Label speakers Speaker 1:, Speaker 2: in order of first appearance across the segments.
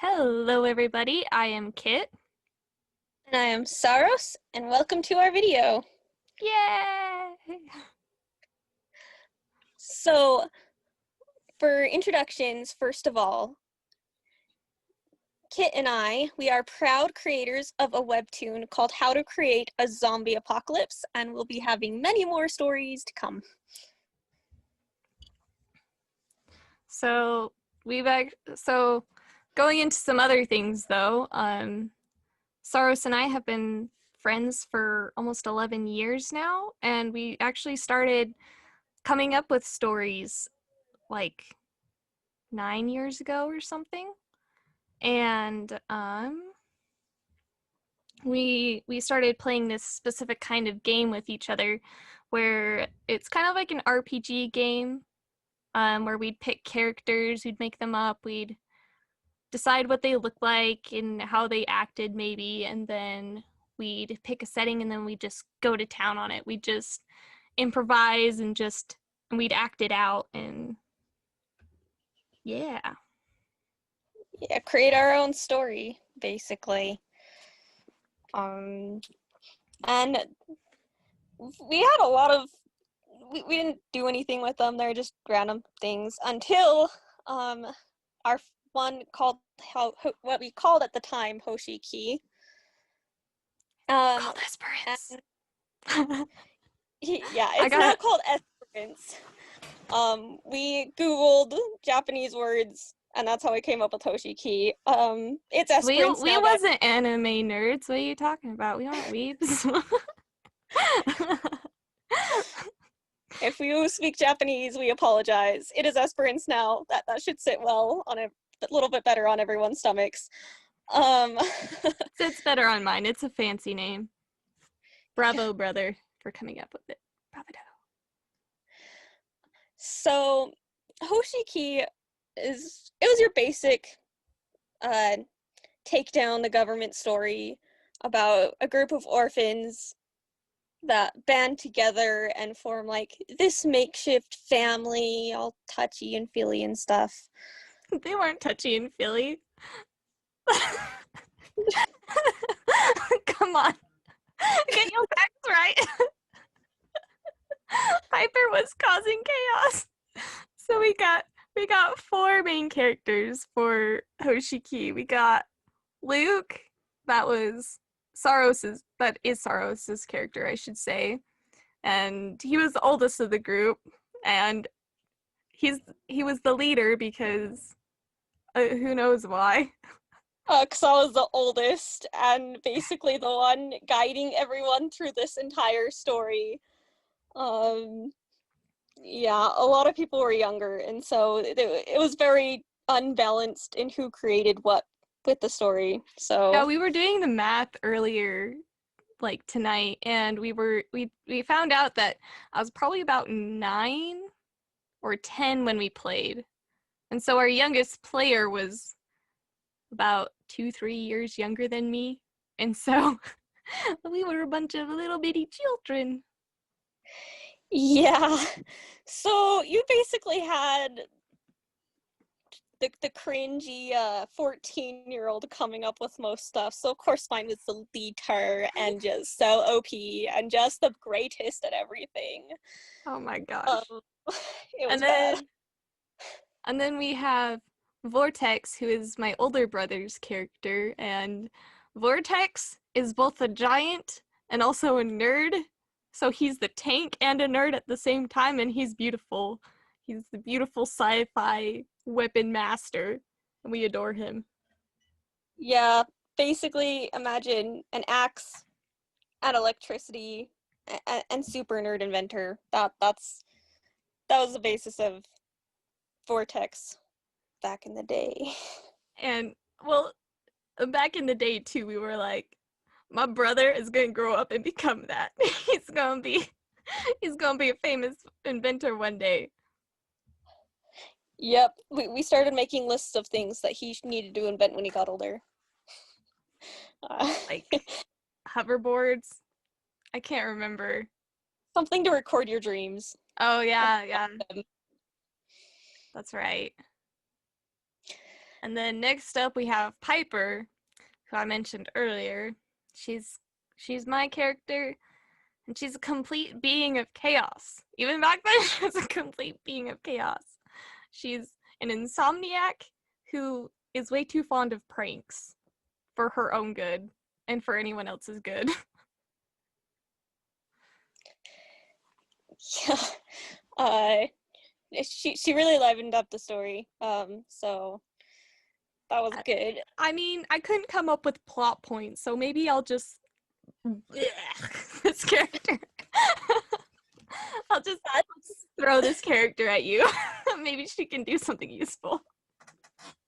Speaker 1: Hello everybody, I am Kit.
Speaker 2: And I am Saros, and welcome to our video.
Speaker 1: Yay!
Speaker 2: So, for introductions, first of all, Kit and we are proud creators of a webtoon called How to Create a Zombie Apocalypse, and we'll be having many more stories to come.
Speaker 1: So going into some other things though, Saros and I have been friends for almost 11 years now, and we actually started coming up with stories like 9 years ago or something. And we started playing this specific kind of game with each other where it's kind of like an RPG game, where we'd pick characters, we'd make them up, we'd decide what they look like and how they acted maybe, and then we'd pick a setting and then we'd just go to town on it. We'd just improvise and we'd act it out, and yeah.
Speaker 2: Yeah, create our own story, basically. And we had a lot of, we didn't do anything with them, they're just random things, until our one called, what we called at the time, Hoshiki.
Speaker 1: Called Esperance.
Speaker 2: Yeah, it's now called Esperance. We Googled Japanese words, and that's how we came up with Hoshiki. It's Esperance
Speaker 1: we
Speaker 2: now.
Speaker 1: wasn't anime nerds. What are you talking about? We aren't weebs.
Speaker 2: If you speak Japanese, we apologize. It is Esperance now. That should sit well on a little bit better on everyone's stomachs.
Speaker 1: Sits better on mine. It's a fancy name. Bravo, brother, for coming up with it. Bravo.
Speaker 2: So, Hoshiki was your basic take down the government story about a group of orphans that band together and form like this makeshift family, all touchy and feely and stuff.
Speaker 1: They weren't touchy and feely. Come on. Get your facts right. Piper was causing chaos. So we got four main characters for Hoshiki. We got Luke, that is Saros's character, I should say. And he was the oldest of the group, and he was the leader because who knows why.
Speaker 2: Because I was the oldest and basically the one guiding everyone through this entire story. Yeah, a lot of people were younger, and so it was very unbalanced in who created what with the story. So
Speaker 1: yeah, we were doing the math earlier, like tonight, and we found out that I was probably about 9 or 10 when we played, and so our youngest player was about 2-3 years younger than me, and so we were a bunch of little bitty children.
Speaker 2: yeah, so you basically had the cringy 14-year-old coming up with most stuff. So of course mine was the leader and just so OP and just the greatest at everything.
Speaker 1: Oh my gosh.
Speaker 2: It was bad.
Speaker 1: And then we have Vortex, who is my older brother's character, and Vortex is both a giant and also a nerd. So he's the tank and a nerd at the same time, and he's beautiful. He's the beautiful sci-fi weapon master, and we adore him.
Speaker 2: Yeah, basically imagine an axe and electricity and super nerd inventor. That was the basis of Vortex back in the day.
Speaker 1: And well, back in the day too, we were like, my brother is gonna grow up and become that. he's gonna be a famous inventor one day.
Speaker 2: Yep, we started making lists of things that he needed to invent when he got older.
Speaker 1: Like hoverboards. I can't remember.
Speaker 2: Something to record your dreams.
Speaker 1: Oh yeah. That's right. And then next up we have Piper, who I mentioned earlier. She's my character, and she's a complete being of chaos. Even back then, she was a complete being of chaos. She's an insomniac who is way too fond of pranks for her own good and for anyone else's good.
Speaker 2: Yeah. She really livened up the story. So that was good.
Speaker 1: I mean, I couldn't come up with plot points, so maybe I'll just this character. I'll just throw this character at you. Maybe she can do something useful.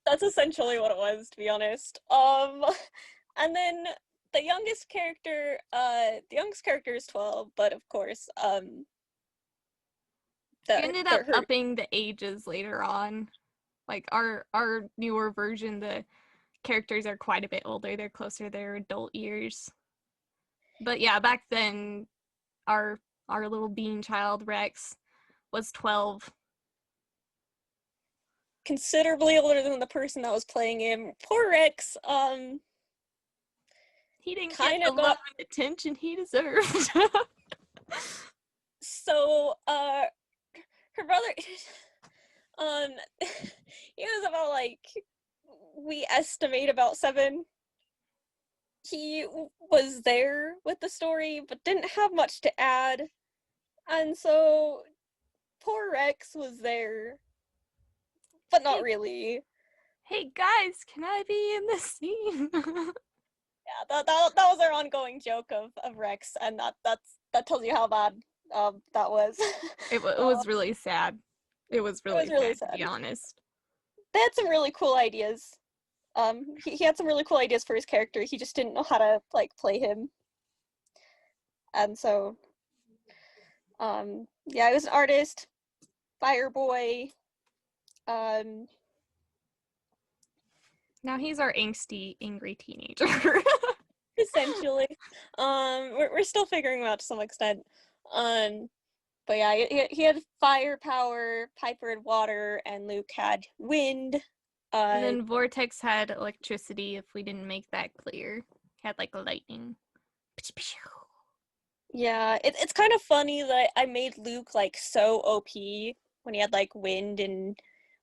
Speaker 2: That's essentially what it was, to be honest. And then the youngest character is 12, but of course,
Speaker 1: we ended up upping the ages later on. Like our newer version, the characters are quite a bit older. They're closer to their adult years. But yeah, back then, our little bean child Rex was 12.
Speaker 2: Considerably older than the person that was playing him. Poor Rex.
Speaker 1: He didn't get the love and attention he deserved.
Speaker 2: So, her brother, he was about, like, we estimate about 7. He was there with the story, but didn't have much to add. And so, poor Rex was there, but not really.
Speaker 1: Hey guys, can I be in this scene?
Speaker 2: Yeah, that was our ongoing joke of Rex, and that tells you how bad that was.
Speaker 1: It was really sad. It was really sad, to be honest.
Speaker 2: They had some really cool ideas. He had some really cool ideas for his character. He just didn't know how to, like, play him. And so, yeah, he was an artist, fire boy.
Speaker 1: Now he's our angsty, angry teenager.
Speaker 2: Essentially. We're still figuring him out to some extent. But yeah, he had fire power, Piper had water, and Luke had wind.
Speaker 1: And then Vortex had electricity, if we didn't make that clear. He had, like, lightning.
Speaker 2: Yeah, it's kind of funny that I made Luke, like, so OP when he had, like, wind and...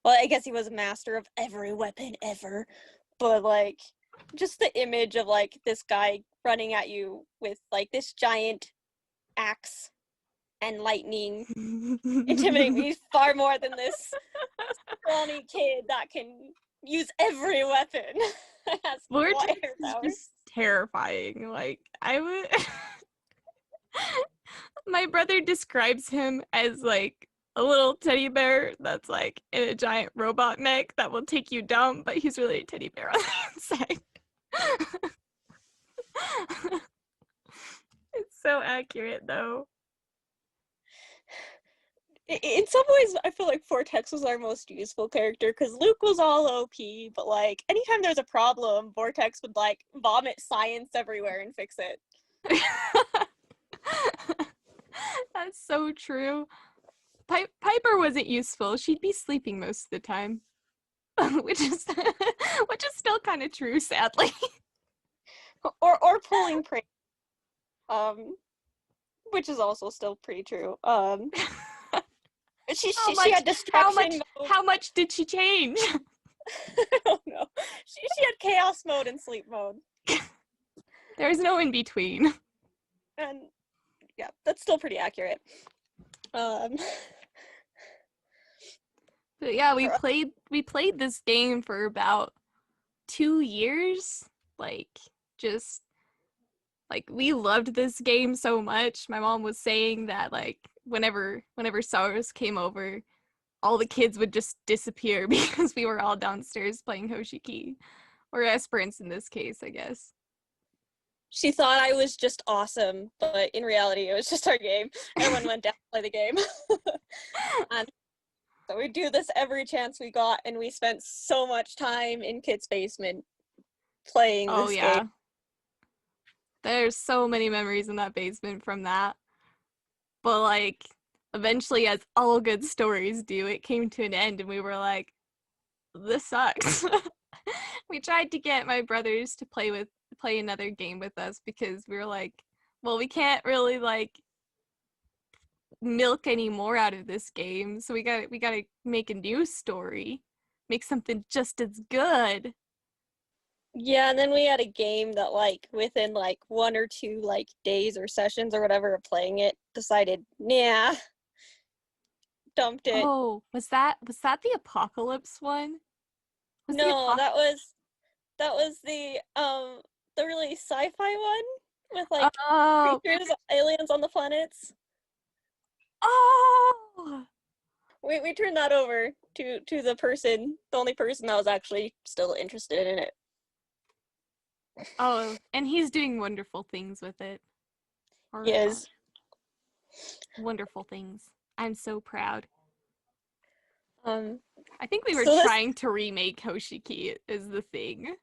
Speaker 2: Well, I guess he was a master of every weapon ever. But, like, just the image of, like, this guy running at you with, like, this giant axe and lightning intimidate me far more than this scrawny kid that can use every weapon.
Speaker 1: Vortex is just terrifying. Like, I would... My brother describes him as, like, a little teddy bear that's, like, in a giant robot mech that will take you down, but he's really a teddy bear on the inside. It's so accurate, though.
Speaker 2: In some ways, I feel like Vortex was our most useful character, because Luke was all OP, but, like, anytime there's a problem, Vortex would, like, vomit science everywhere and fix it.
Speaker 1: That's so true. Piper wasn't useful. She'd be sleeping most of the time. which is still kind of true, sadly.
Speaker 2: Or pulling pranks. Which is also still pretty true. She had destruction mode.
Speaker 1: How much did she change?
Speaker 2: I don't know. She had chaos mode and sleep mode.
Speaker 1: There's no in between.
Speaker 2: And yeah, that's still pretty accurate.
Speaker 1: But yeah, we played this game for about 2 years. Like, just, like, we loved this game so much. My mom was saying that, like, whenever Saurus came over, all the kids would just disappear because we were all downstairs playing Hoshiki. Or Esperance in this case, I guess.
Speaker 2: She thought I was just awesome, but in reality, it was just our game. Everyone went down to play the game. And so we do this every chance we got, and we spent so much time in Kit's basement playing this game.
Speaker 1: There's so many memories in that basement from that. But, like, eventually, as all good stories do, it came to an end, and we were like, this sucks. we tried to get my brothers to play another game with us because we were like, well, we can't really like milk any more out of this game, so we gotta make a new story, make something just as good.
Speaker 2: Yeah, and then we had a game that like within like 1 or 2 like days or sessions or whatever of playing it, decided, nah, dumped it.
Speaker 1: Oh, was that the apocalypse one? Was the
Speaker 2: No,
Speaker 1: apoc
Speaker 2: that was the really sci-fi one with like
Speaker 1: Oh,
Speaker 2: creatures, aliens on the planets.
Speaker 1: oh,
Speaker 2: We turned that over to the only person that was actually still interested in it.
Speaker 1: oh, and he's doing wonderful things with it.
Speaker 2: He is.
Speaker 1: Wonderful things. I'm so proud.
Speaker 2: Um,
Speaker 1: I think we were
Speaker 2: so this,
Speaker 1: trying to remake Hoshiki is the thing.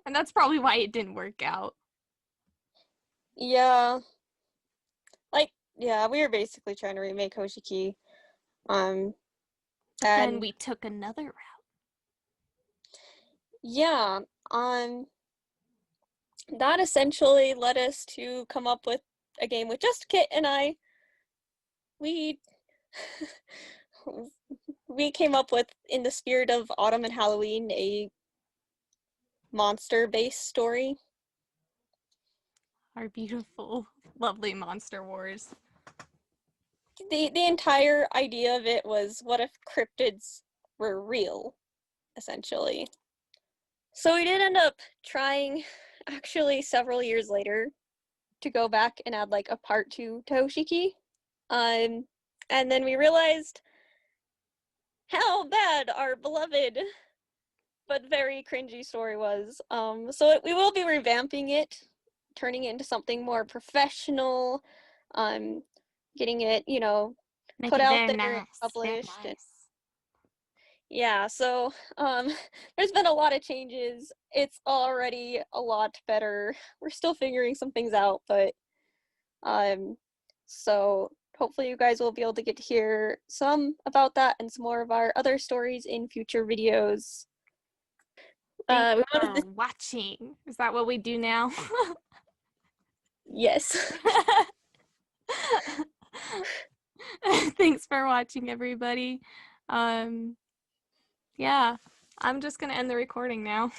Speaker 1: And that's probably why it didn't work out.
Speaker 2: yeah, like yeah, we were basically trying to remake Hoshiki.
Speaker 1: But then
Speaker 2: And
Speaker 1: we took another route.
Speaker 2: yeah, that essentially led us to come up with a game with just Kit and I. We we came up with, in the spirit of autumn and Halloween, a monster-based story.
Speaker 1: Our beautiful, lovely Monster Wars.
Speaker 2: The entire idea of it was, what if cryptids were real, essentially. So we did end up trying, actually several years later, to go back and add like a part 2 to Hoshiki. And then we realized how bad our beloved but very cringy story was. So we will be revamping it, turning it into something more professional, getting it,
Speaker 1: Make
Speaker 2: put
Speaker 1: it
Speaker 2: out
Speaker 1: very
Speaker 2: there,
Speaker 1: nice. Very
Speaker 2: published. And
Speaker 1: nice.
Speaker 2: yeah, so there's been a lot of changes. It's already a lot better. We're still figuring some things out, but so hopefully you guys will be able to get to hear some about that and some more of our other stories in future videos.
Speaker 1: Thanks
Speaker 2: We wanted
Speaker 1: for
Speaker 2: to,
Speaker 1: watching. Is that what we do now?
Speaker 2: yes.
Speaker 1: Thanks for watching, everybody. Yeah, I'm just gonna end the recording now.